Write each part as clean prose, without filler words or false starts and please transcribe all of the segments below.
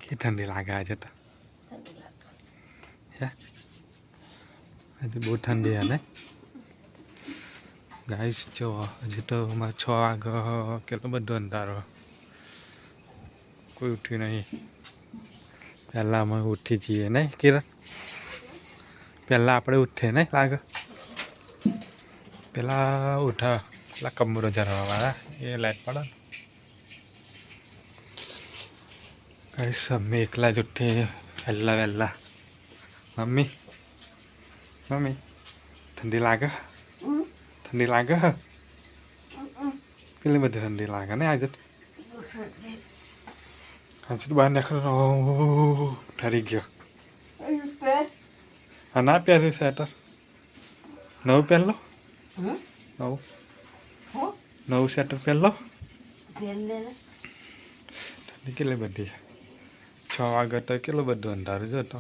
કે ઠંડી લાગે આજે તો હે આજે બહુ ઠંડી હે ને ગાઈસ જો હજી તો અમારે 6 વાગે કેટલો બધો અંધારો કોઈ ઉઠ્યું નહીં પહેલાં અમે ઉઠી જઈએ નહીં કિરણ પહેલાં આપણે ઉઠીએ નહીં લાગે પહેલાં ઉઠા પેલા કમરો જરવાવાળા એ લાઈટ પડે ગાઈસ અમે એકલા જ ઉઠીએ વહેલા મમ્મી ઠંડી લાગે કેટલી બધી ઠંડી લાગે ને આજે તો બહાર નીકળો ઠરી ગયો હા ના પહેર્યું સ્વેટર નવું પહેરલો નવું સ્વેટર પહેરલો ઠંડી કેટલી બધી 6 વાગે તો કેટલું બધું અંધારું જો તો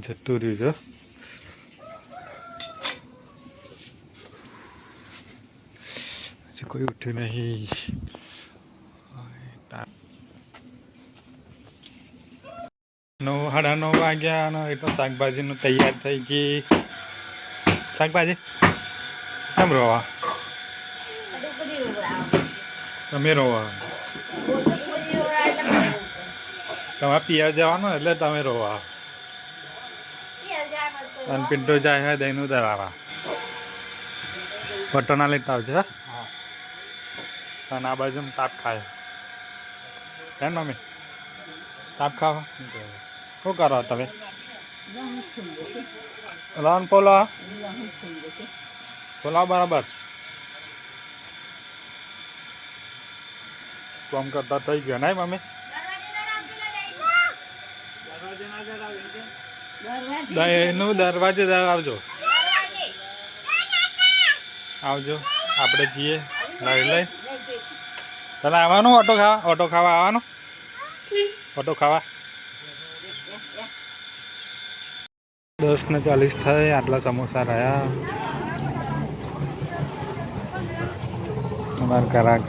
જતું રહ્યું જો હજી કોઈ ઉઠ્યું નહીં 9:30 વાગ્યા એટલે શાકભાજીનું તૈયાર થઈ ગઈ શાકભાજી કેમ રોવા તમે રોવા તમારે પિયર જવાનું એટલે તમે રોવા અને પિન્ટુ જાય છે દહીંનું દરાવા પટોના લેતા આવશે અને આ બાજુ તાપ ખાય કેમ મમ્મી તાપ ખાવા શું કરો તમે લોન પોલા બરાબર કામ કરતા થઈ ગયો નહીં મમ્મી દહીંનું દરવાજે આવજો આપણે જઈએ લઈ તને આવવાનું ઓટો ખાવા આવવાનું ઓટો ખાવા 10:40 થાય આટલા સમોસા રહ્યા અમારા ઘરાક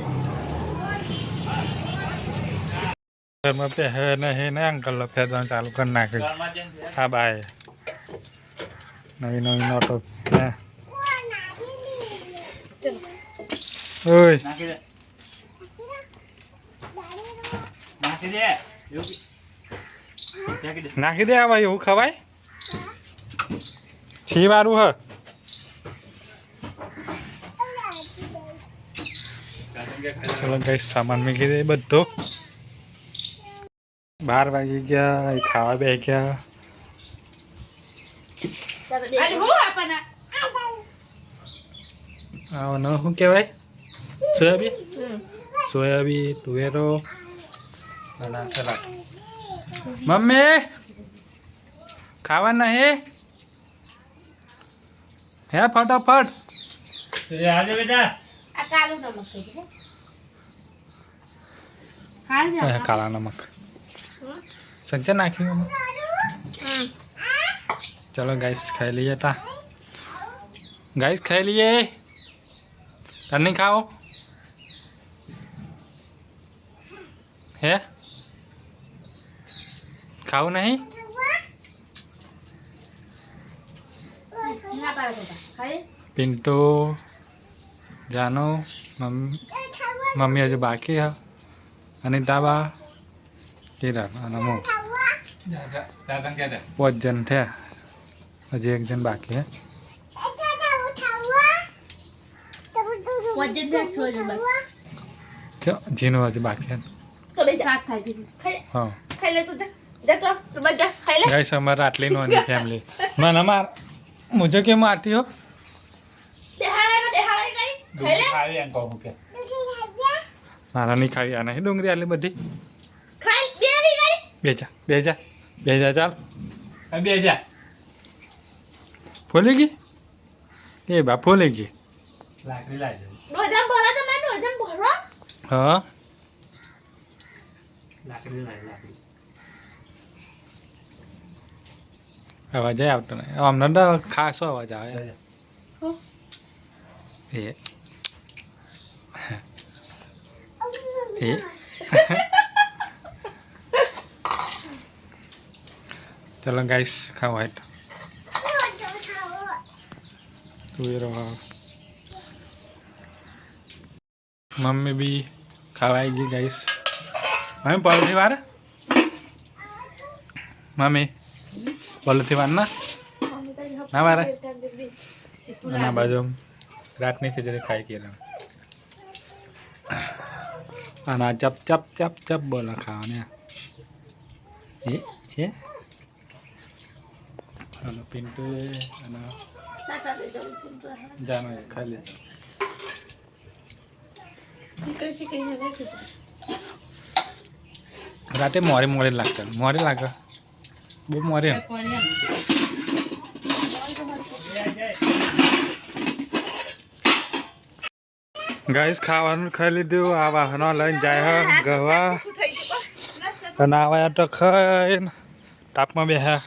ઘરમાં પહેરે નહીં ને અંકલ ફેરવાનું ચાલુ કરી નાખ્યું હા બાય નવી નોટો ઓય નાખી દે ભાઈ એવું ખવાય છી વાળું હ ચલો કઈ સામાન મૂકી દે બધો 12 વાગી ગયા ખાવા બે ગયા શું કહેવાય સોયાબીન તુવેરો અને સલાડ મમ્મી ખાવાના હે ફટાફટ આજે બેટા કાળા નમક સંચા નાખ્યું ચલો ગાઈસ ખાઈ લઈએ તા ગાઈસ ખાઈ લઈએ તને ખાઓ હે ખાવું નહીં પિન્ટુ જાનો મમ્મી હજુ બાકી હા અનિતાબા કિરણ અને હું 5 જણ થયા હજી 1 જણ બાકી હે જીનું હજી બાકી હા ગાઈસ અમારે આટલી નોની ફેમિલી મને મુझे क्यों मारती हो મારા નહીં ખાવી આ નહીં ડુંગળી આટલી બધી બે જા ચાલ ફોલી ગઈ એ બા ફોલી ગઈ હા અવાજ આવતો નહીં અમને તો ખાસો અવાજ આવે એ चलो गाइस खाओ હેઠ તુવેરો મમ્મી બી ખાવાઈ ગઈ ગાઈસ મમ્મી પલોઠી વાર મમ્મી પલોઠી વાર ના વારે ના બાજુ રાતની ખીચડી ખાઈ ગયેલા અને ચપ ચપ ચપ ચપ બોલો ખાવાને એ અને પિન્ટુ અને જાનો ખાઈ લે રાતે મોરે લાગતા મોરે લાગે બહુ મોરે ગાઈસ ખાવાનું ખાઈ લીધું આ વાહનો લઈને જાય હ ગવા અને આવા તો ખાઈને તાપમાં બેહ્યા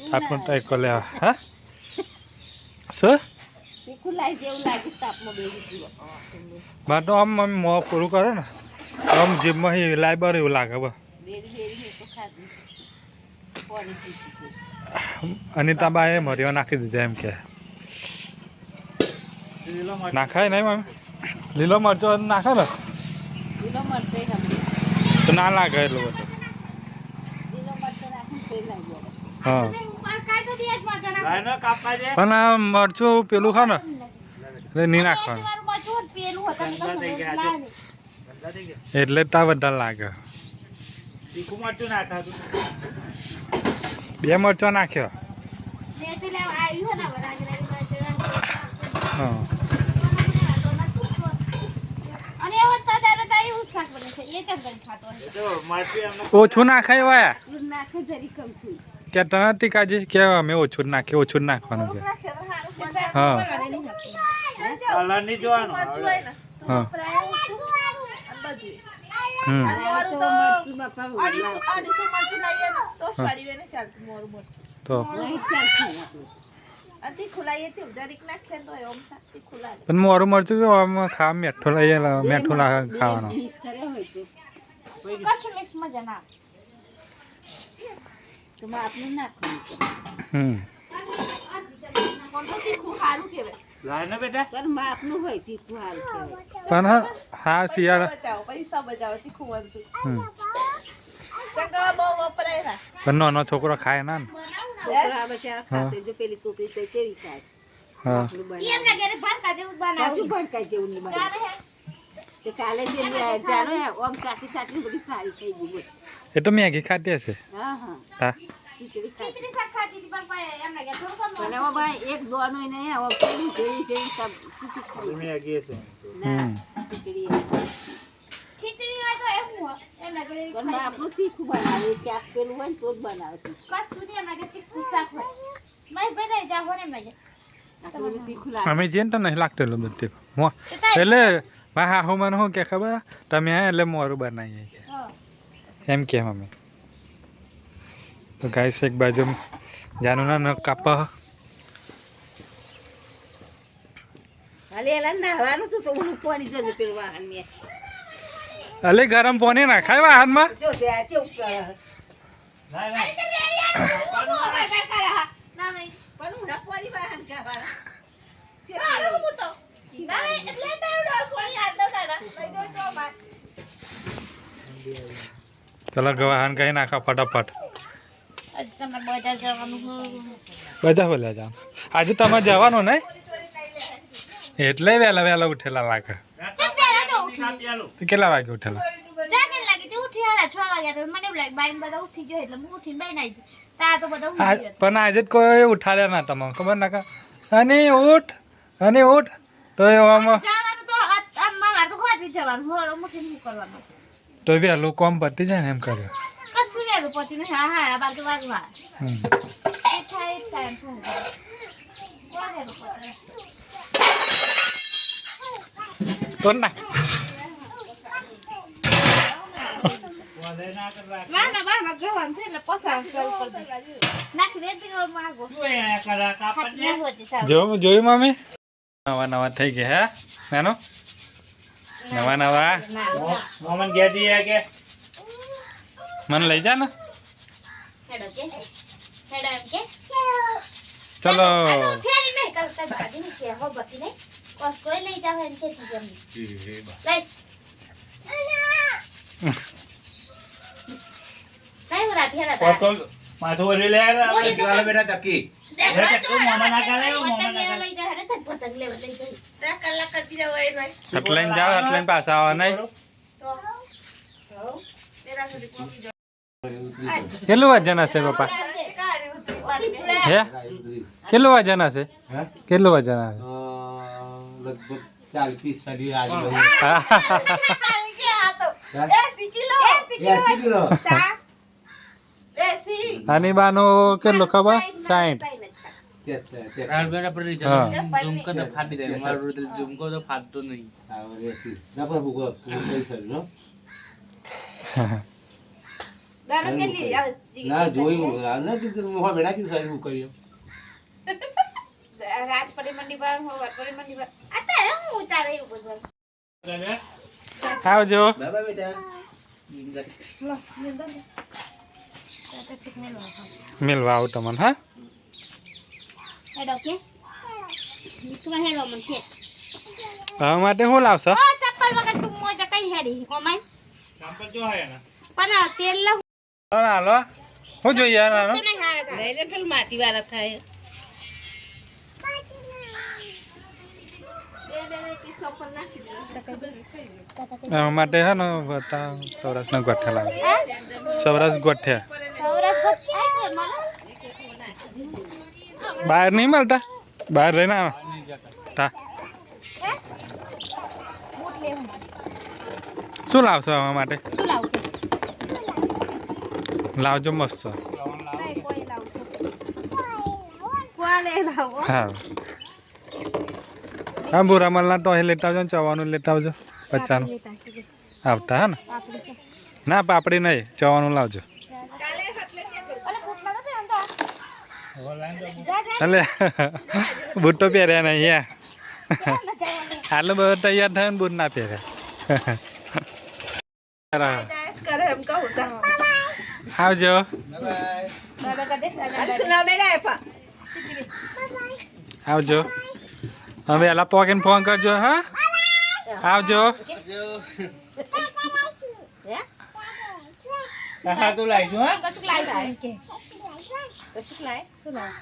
તાપમાં ટાઈકો લે હા શું બાર તો આમ મોં પૂરું કરે ને આમ જીભમાં લાઈબર એવું લાગે બસ અનિતા બાએ મરીઓ નાખી દીધા એમ કે નાખાય નહીં મમ્મી લીલો મરચો નાખે ને તો ના લાગે એટલું બધું હા પણ આ મરચું પેલું ખા ને એટલે નહીં નાખવાનું એટલે જ તા બધા લાગે બે મરચો નાખ્યો હા ઓછું નાખાય વાયા કે તને ટીકાજી કે અમે ઓછું જ નાખીએ ઓછું જ નાખવાનું કે હા હા તો પણ મોરું મરચું કે આમાં ખાવા મીઠું લઈએ મીઠું લાગે ખાવાનું પણ હા શિયાળા પણ નાનો છોકરો ખાય ના ને એ તો મેગી ખાતી હશે હા એક દોનો આપણું તીખું બનાવે શાક પેલું હોય ને તો જ બનાવે અમે જઈને તો નહીં લાગતું એટલું બધું એટલે મારા હાહુ મને શું કે ખબર તમે એટલે મોરું બનાવીએ કે એમ કેમ અમે તો ગાઈસ એક બાજુ જાનું ના નખ કાપા અલે ગરમ પાણી ના ખાય વાહનમાં ચલો વાહન કઈ નાખા ફટાફટ બધા બોલ્યા જાવ આજે તમારે જવાનું નહીં એટલે વહેલા વહેલા ઉઠેલા લાગે કેટલા વાગે ઉઠેલા પણ આજે જ કોઈ ઉઠાડ્યા ના તમે ખબર ના કા અને ઉઠ તો એવામાં તો વહેલું કોમ પતી જાય ને એમ કર્યું તો નાખ જોયું મમ્મી નવા નવા થઈ ગયા હે નાનો નવા નવા મોમન ગયા દી કે મને લઈ જા ને હેડો કે હેડો એમ કે ચલો ફેરી નહીં કરતા બાજી ની કે હો બતી નહીં કોસ કોઈ લઈ જાવ એમ કે જમી લઈ કઈ રાત હેડા કોટો માથું ઓરી લે વાલા બેટા ચકી લઈ જા હેડે પતંગ લેવા લઈ જા કલાક કરતી જાવ એ ભાઈ હટલાઈન જાવ હટલાઈન પાછા આવા નહીં કેટલું વજન હશે પપ્પા હે કેટલું વજન હશે કેટલું વજન હશે લગભગ 40-50 સદી આજુબાજુ 80 કિલો આની બાનો કેટલો ખબર 60 દારૂ કેટલી ના જોયું ના કીધું મોહ બેડા કીધું સાહેબ હું કર્યું રાત પડી મંડી પર હો વાત પડી મંડી પર આ તો હું ઉતારે એવું બધું આવજો બાબા બેટા મિલવા આવું તમને હા હેડો કે નીકળવા હેડો મન કે હવે માટે શું લાવશો ઓ ચપ્પલ વગર તું મોજા કઈ હેડી કોમાઈ ચંપલ જો હે ને પણ આ તેલ લા હાલો શું જોઈએ આનો તો નહીં હારા લઈ લે પેલ માટી વાળા થાય માટે હે ને બતા સૌરાષ્ટ્રના ગોઠ્યા લાવે સૌરાષ્ટ્ર ગોઠ્યા બહાર નહીં મળતા બહાર રહીને તા શું લાવશો આવા માટે શું લાવ કે લાવજો મસ્ત કોઈ લાવ કોલે લાવો હા હા બુરામલના ટોહે લેતા આવજો ને ચવાનું લેતા આવજો બચ્ચાનું આવતા હા ને ના પાપડી નહીં ચવાનું લાવજો એટલે બૂટ તો પહેર્યા નહીં યા આટલું બધું તૈયાર થાય ને બૂટ ના પહેર્યા આવજો આવજો હવે એલા પોકેટ ફોન કરજો હા આવજો હા તું લાઈશું હા કશું લાવ કે કશું લાય શું લાવ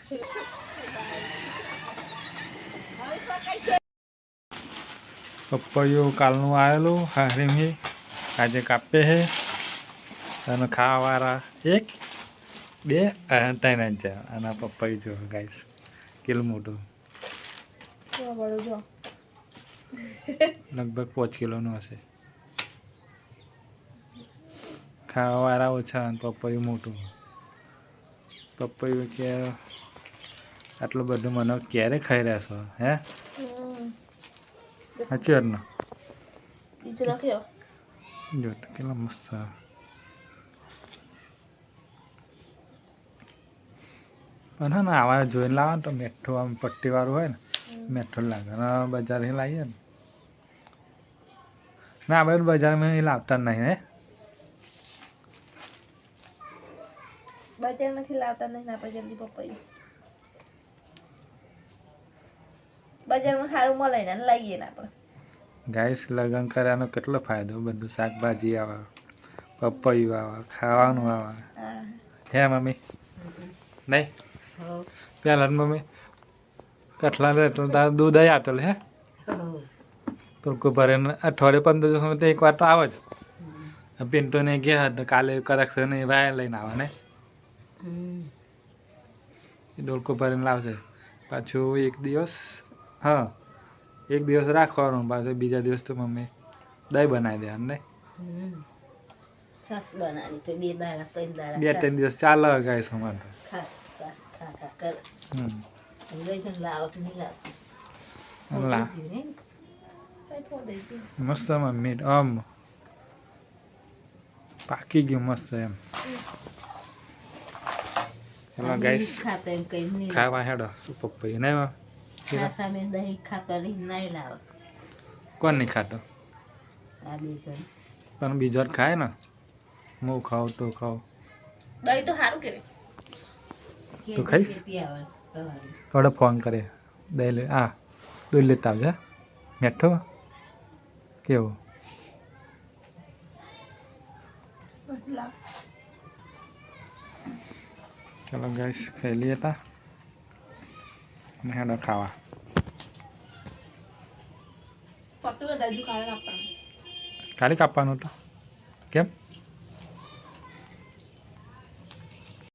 પપૈયું કાલનું આવેલું હારીમ આજે કાપે છે અને ખાવાવાળા 1 2 અને 3 જ અને પપૈયું જો ગાઈસ કેટલું મોટું લગભગ 5 કિલોનું હશે ખાવાવાળા ઓછા અને પપૈયું મોટું પપૈયું કે આટલું બધું મને ક્યારે ખાઈ રહ્યા છો હે સાચી વાત ને જો કેટલા મસ્ત પણ હા ને આવા જોઈને લાવો ને તો મીઠું આમ પટ્ટીવાળું હોય ને મીઠું લાગે અને બજારથી લાવીએ ને ના આ બધું બજારમાં લાવતા જ નહીં હે બજારમાંથી લાવતા નહીં આપણે જલ્દી પપૈયું બજારમાં સારું મળે ને લઈએ ને આપણે ગાઈસ લગ્ન કર્યાનો કેટલો ફાયદો બધું શાકભાજી આવે પપૈયું આવે ખાવાનું આવે હે મમ્મી નહીં પહેલા મમ્મી કઠલા રહેતો તારે દૂધ આવી આવતો હે તુલકુ ભરે અઠવાડિયે 15 દિવસમાં તો એક વાર તો આવે જ પિન્ટોને ગયા હતા કાલે કરેક્શન ભાઈ લઈને આવે ને એ ડોલકો ભરીને લાવશે પાછું એક દિવસ હા એક દિવસ રાખવાનું પાછું બીજા દિવસ તો મમ્મી દહીં બનાવી દેવાનું ને સાસ બનાવી તો 2 દાડા 3 દાડા 2-3 દિવસ ચાલે ગાય સમાન ખાસ સાસ ખા કર લઈ જન લાવ કે નહીં લાવ લા મસ્ત મમ્મી આમ પાકી ગયું મસ્ત એમ હેલો ગાઈસ ખાતો એમ કઈ નહીં ખાવા હેડો શું પપૈયું નહીં ખાસા મેં દહીં ખાતો નહીં લાવ કોણ નહીં ખાતો આ બે જણ પણ બીજો ખાય ને હું ખાવ તો ખાવ દહીં તો સારું કે તું ખાઈશ? કેતી આવે સવારે. થોડો ફોન કરે દહીં લે દૂધ લેતા આવજે મેઠો કેવું ચલો ગાઈસ ખાઈ લઈએ તા અને હેડો ખાવા પપ્પી બધા હજુ કાલે આપવાનું ખાલી કાપવાનું તો કેમ